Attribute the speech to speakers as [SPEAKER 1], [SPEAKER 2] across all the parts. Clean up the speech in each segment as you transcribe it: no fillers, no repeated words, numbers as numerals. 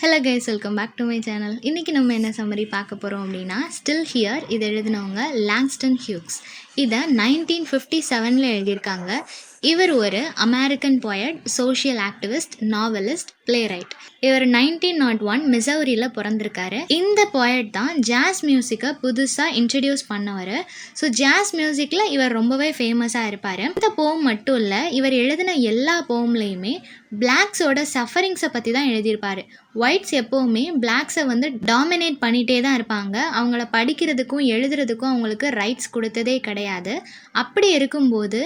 [SPEAKER 1] Hello guys, welcome back to my channel. இன்றைக்கி நம்ம என்ன சம்மரி பார்க்க போகிறோம் அப்படின்னா, ஸ்டில் ஹியர். இதை எழுதினவங்க லாங்ஸ்டன் ஹியூக்ஸ். இதை 1957 எழுதியிருக்காங்க. இவர் ஒரு American poet, social activist, novelist, playwright. இவர் 1901 மிசௌரியில் பிறந்திருக்காரு. இந்த போயட் தான் ஜாஸ் மியூசிக்கை புதுசாக இன்ட்ரடியூஸ் பண்ணவர். ஸோ ஜாஸ் மியூசிக்கில் இவர் ரொம்பவே ஃபேமஸாக இருப்பார். இந்த போம் மட்டும் இல்லை, இவர் எழுதின எல்லா போம்லேயுமே பிளாக்ஸோட சஃபரிங்ஸை பற்றி தான் எழுதியிருப்பார். ஒயிட்ஸ் எப்போவுமே பிளாக்ஸை டாமினேட் பண்ணிகிட்டே தான் இருப்பாங்க. அவங்கள படிக்கிறதுக்கும் எழுதுறதுக்கும் அவங்களுக்கு ரைட்ஸ் கொடுத்ததே கிடையாது. அப்படி இருக்கும்போது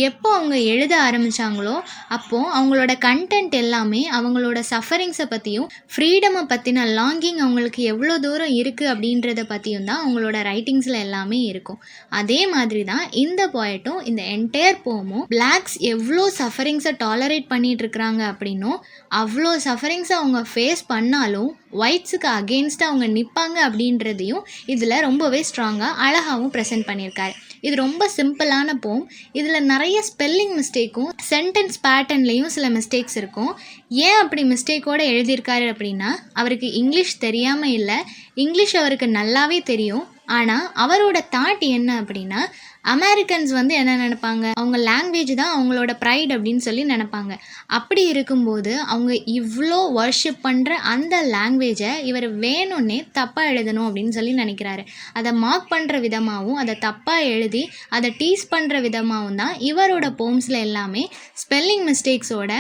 [SPEAKER 1] எப்போ அவங்க எழுத ஆரம்பித்தாங்களோ அப்போது அவங்களோட கண்டென்ட் எல்லாமே அவங்களோட சஃபரிங்ஸை பற்றியும் ஃப்ரீடமை பற்றின லாங்கிங் அவங்களுக்கு எவ்வளோ தூரம் இருக்குது அப்படின்றத பற்றியும் தான் அவங்களோட ரைட்டிங்ஸில் எல்லாமே இருக்கும். அதே மாதிரி தான் இந்த போயட்டும், இந்த என்டையர் போமும் பிளாக்ஸ் எவ்வளோ சஃபரிங்ஸை டாலரேட் பண்ணிகிட்டு இருக்கிறாங்க அப்படின்னும், அவ்வளோ சஃபரிங்ஸை அவங்க ஃபேஸ் பண்ணாலும் ஒயிட்ஸுக்கு அகெயின்ஸ்டாக அவங்க நிற்பாங்க அப்படின்றதையும் இதில் ரொம்பவே ஸ்ட்ராங்காக அழகாகவும் ப்ரெசென்ட் பண்ணியிருக்காரு. இது ரொம்ப சிம்பிளான போம். இதில் நிறைய ஸ்பெல்லிங் மிஸ்டேக்கும் சென்டென்ஸ் பேட்டர்ன்லேயும் சில மிஸ்டேக்ஸ் இருக்கும். ஏன் அப்படி மிஸ்டேக்கோடு எழுதியிருக்காரு அப்படின்னா, அவருக்கு இங்கிலீஷ் தெரியாமல் இல்லை, இங்கிலீஷ் அவருக்கு நல்லாவே தெரியும். ஆனால் அவரோட தாட் என்ன அப்படின்னா, அமெரிக்கன்ஸ் என்ன நினைப்பாங்க, அவங்க லாங்குவேஜ் தான் அவங்களோட ப்ரைட் அப்படின்னு சொல்லி நினைப்பாங்க. அப்படி இருக்கும்போது அவங்க இவ்வளோ வர்ஷிப் பண்ணுற அந்த லாங்குவேஜை இவர் வேணும்னே தப்பாக எழுதணும் அப்படின்னு சொல்லி நினைக்கிறாரு. அதை மார்க் பண்ணுற விதமாகவும், அதை தப்பாக எழுதி அதை டீஸ் பண்ணுற விதமாகவும் தான் இவரோட போம்ஸில் எல்லாமே ஸ்பெல்லிங் மிஸ்டேக்ஸோட,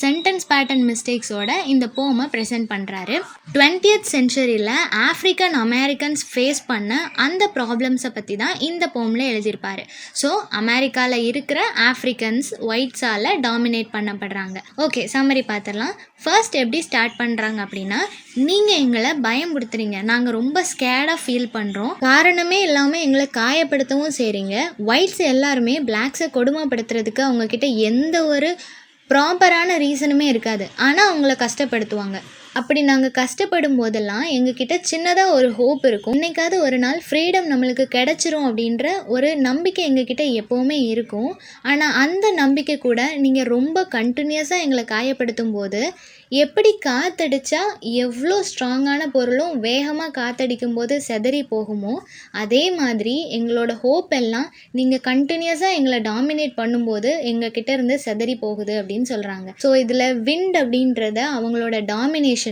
[SPEAKER 1] சென்டென்ஸ் பேட்டர்ன் மிஸ்டேக்ஸோட இந்த போமை ப்ரெசென்ட் பண்ணுறாரு. 20th சென்ச்சுரியில் ஆஃப்ரிக்கன் அமெரிக்கன்ஸ் ஃபேஸ் பண்ண அந்த ப்ராப்ளம்ஸை பற்றி தான் இந்த போமில் எழுதியிருப்பார். ஸோ அமெரிக்காவில் இருக்கிற ஆஃப்ரிக்கன்ஸ் ஒயிட்ஸால் டாமினேட் பண்ணப்படுறாங்க. ஓகே, சம்மரி பார்த்துடலாம். ஃபர்ஸ்ட் எப்படி ஸ்டார்ட் பண்ணுறாங்க அப்படின்னா, நீங்கள் எங்களை பயமுறுத்துறீங்க, நாங்கள் ரொம்ப ஸ்கேர்டாக ஃபீல் பண்ணுறோம், காரணமே இல்லாமல் எங்களை காயப்படுத்தவும் செய்கிறீங்க. ஒயிட்ஸ் எல்லாருமே பிளாக்ஸை கொடுமைப்படுத்துறதுக்கு அவங்கக்கிட்ட எந்த ஒரு ப்ராப்பரான ரீசனுமே இருக்காது. ஆனால் அவங்கள கஷ்டப்படுத்துவாங்க. அப்படி நாங்கள் கஷ்டப்படும் போதெல்லாம் எங்ககிட்ட சின்னதாக ஒரு ஹோப் இருக்கும், இன்னைக்காவது ஒரு நாள் ஃப்ரீடம் நம்மளுக்கு கிடச்சிரும் அப்படின்ற ஒரு நம்பிக்கை எங்ககிட்ட எப்போவுமே இருக்கும். ஆனால் அந்த நம்பிக்கை கூட நீங்கள் ரொம்ப கண்டினியூஸாக எங்களை காயப்படுத்தும் போது, எப்படி காற்றடிச்சா எவ்வளோ ஸ்ட்ராங்கான பொருளும் வேகமாக காற்றடிக்கும் போது செதறி போகுமோ, அதே மாதிரி எங்களோட ஹோப் எல்லாம் நீங்கள் கண்டினியூஸாக எங்களை டாமினேட் பண்ணும்போது எங்ககிட்ட இருந்து செதறி போகுது அப்படின்னு சொல்கிறாங்க. ஸோ இதில் விண்ட் அப்படின்றத அவங்களோட டாமினேஷனுக்கும்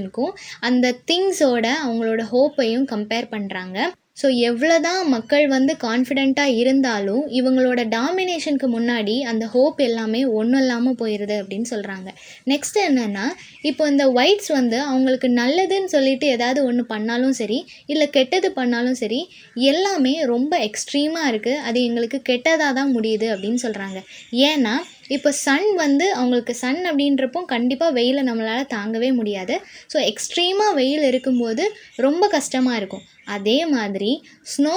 [SPEAKER 1] அந்த திங்ஸோட அவங்களோட ஹோப்பையும் கம்பேர் பண்ணுறாங்க. ஸோ எவ்வளோ தான் மக்கள் கான்ஃபிடெண்ட்டாக இருந்தாலும் இவங்களோட டாமினேஷனுக்கு முன்னாடி அந்த ஹோப் எல்லாமே ஒன்றும் இல்லாமல் போயிடுது அப்படின்னு சொல்கிறாங்க. நெக்ஸ்ட் என்னென்னா, இப்போ இந்த ஒயிட்ஸ் அவங்களுக்கு நல்லதுன்னு சொல்லிட்டு ஏதாவது ஒன்று பண்ணாலும் சரி, இல்லை கெட்டது பண்ணாலும் சரி, எல்லாமே ரொம்ப எக்ஸ்ட்ரீமாக இருக்குது, அது எங்களுக்கு கெட்டதாக தான் முடியுது அப்படின்னு சொல்கிறாங்க. ஏன்னா இப்போ சன் அவங்களுக்கு சன் அப்படின்றப்போ கண்டிப்பாக வெயிலை நம்மளால் தாங்கவே முடியாது. ஸோ எக்ஸ்ட்ரீமாக வெயில் இருக்கும்போது ரொம்ப கஷ்டமாக இருக்கும். அதே மாதிரி ஸ்னோ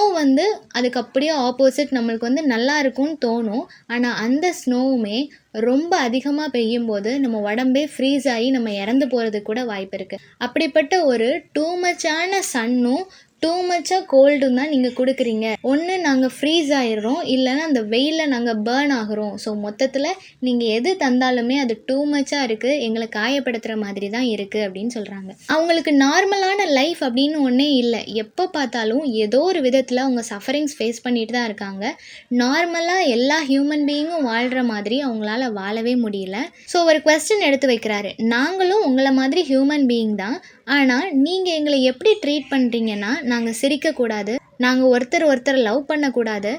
[SPEAKER 1] அதுக்கு அப்படியே ஆப்போசிட், நம்மளுக்கு நல்லா இருக்கும்னு தோணும். ஆனால் அந்த ஸ்னோவுமே ரொம்ப அதிகமாக பெய்யும்போது நம்ம உடம்பே ஃப்ரீஸ் ஆகி நம்ம இறந்து போகிறதுக்கு கூட வாய்ப்பு இருக்குது. அப்படிப்பட்ட ஒரு டூ மச்சான சன்னும் டூ மச்சாக கோல்டும் தான் நீங்கள் கொடுக்குறீங்க. ஒன்று நாங்கள் ஃப்ரீஸ் ஆகிடுறோம், இல்லைன்னா அந்த வெயிலில் நாங்கள் பேர்ன் ஆகிறோம். ஸோ மொத்தத்தில் நீங்கள் எது தந்தாலுமே அது டூ மச்சாக இருக்குது, எங்களை காயப்படுத்துகிற மாதிரி தான் இருக்குது அப்படின்னு சொல்கிறாங்க. அவங்களுக்கு நார்மலான லைஃப் அப்படின்னு ஒன்றே இல்லை. எப்போ பார்த்தாலும் ஏதோ ஒரு விதத்தில் அவங்க சஃபரிங்ஸ் ஃபேஸ் பண்ணிட்டு தான் இருக்காங்க. நார்மலாக எல்லா ஹியூமன் பீயிங்கும் வாழ்கிற மாதிரி அவங்களால வாழவே முடியல. ஸோ ஒரு குவெஸ்டின் எடுத்து வைக்கிறாரு, நாங்களும் உங்களை மாதிரி ஹியூமன் பீயிங் தான், ஆனால் நீங்கள் எங்களை எப்படி ட்ரீட் பண்ணுறீங்கன்னா, நாங்கள் சிரிக்கக்கூடாது, நாங்கள் ஒருத்தர் லவ் பண்ணக்கூடாது,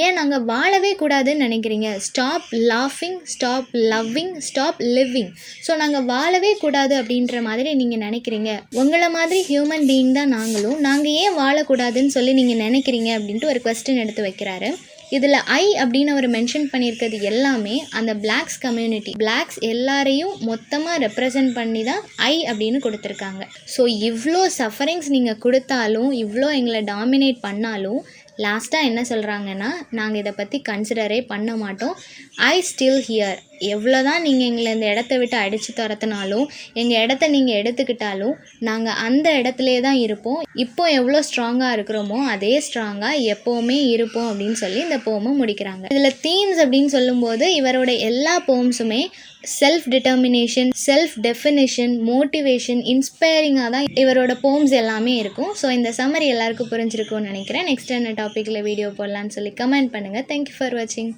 [SPEAKER 1] ஏன் நாங்கள் வாழவே கூடாதுன்னு நினைக்கிறீங்க. ஸ்டாப் லாஃபிங், stop loving, stop living. So நாங்கள் வாழவே கூடாது அப்படின்ற மாதிரி நீங்கள் நினைக்கிறீங்க. உங்களை மாதிரி ஹியூமன் பீயிங் தான் நாங்களும், நாங்கள் ஏன் வாழக்கூடாதுன்னு சொல்லி நீங்கள் நினைக்கிறீங்க அப்படின்ட்டு ஒரு குவெஸ்டின் எடுத்து வைக்கிறாரு. இதில் ஐ அப்படின்னு அவர் மென்ஷன் பண்ணியிருக்கிறது எல்லாமே அந்த பிளாக்ஸ் கம்யூனிட்டி, பிளாக்ஸ் எல்லாரையும் மொத்தமாக ரெப்ரசன்ட் பண்ணி தான் ஐ அப்படின்னு கொடுத்துருக்காங்க. ஸோ இவ்வளோ சஃபரிங்ஸ் நீங்கள் கொடுத்தாலும், இவ்வளோ எங்களை டாமினேட் பண்ணாலும், லாஸ்ட்டாக என்ன சொல்கிறாங்கன்னா, நாங்கள் இதை பற்றி கன்சிடரே பண்ண மாட்டோம், ஐ ஸ்டில் ஹியர், எவ்வளோ தான் நீங்கள் எங்களை இந்த இடத்த விட்டு அடித்து துரத்துனாலும், எங்கள் இடத்த நீங்கள் எடுத்துக்கிட்டாலும், நாங்கள் அந்த இடத்துலையே தான் இருப்போம். இப்போ எவ்வளோ ஸ்ட்ராங்காக இருக்கிறோமோ அதே ஸ்ட்ராங்காக எப்போவுமே இருப்போம் அப்படின்னு சொல்லி இந்த போமை முடிக்கிறாங்க. இதில் தீம்ஸ் அப்படின்னு சொல்லும்போது இவரோட எல்லா போம்ஸுமே self determination, self definition, motivation, இன்ஸ்பைரிங்காக தான் இவரோட போம்ஸ் எல்லாமே இருக்கும். ஸோ இந்த சம்மரி எல்லாருக்கும் புரிஞ்சிருக்கும்னு நினைக்கிறேன். நெக்ஸ்ட் என்ன டாப்பிக்கில் வீடியோ போடலான்னு சொல்லி கமெண்ட் பண்ணுங்கள். தேங்க்யூ ஃபார் வாட்சிங்.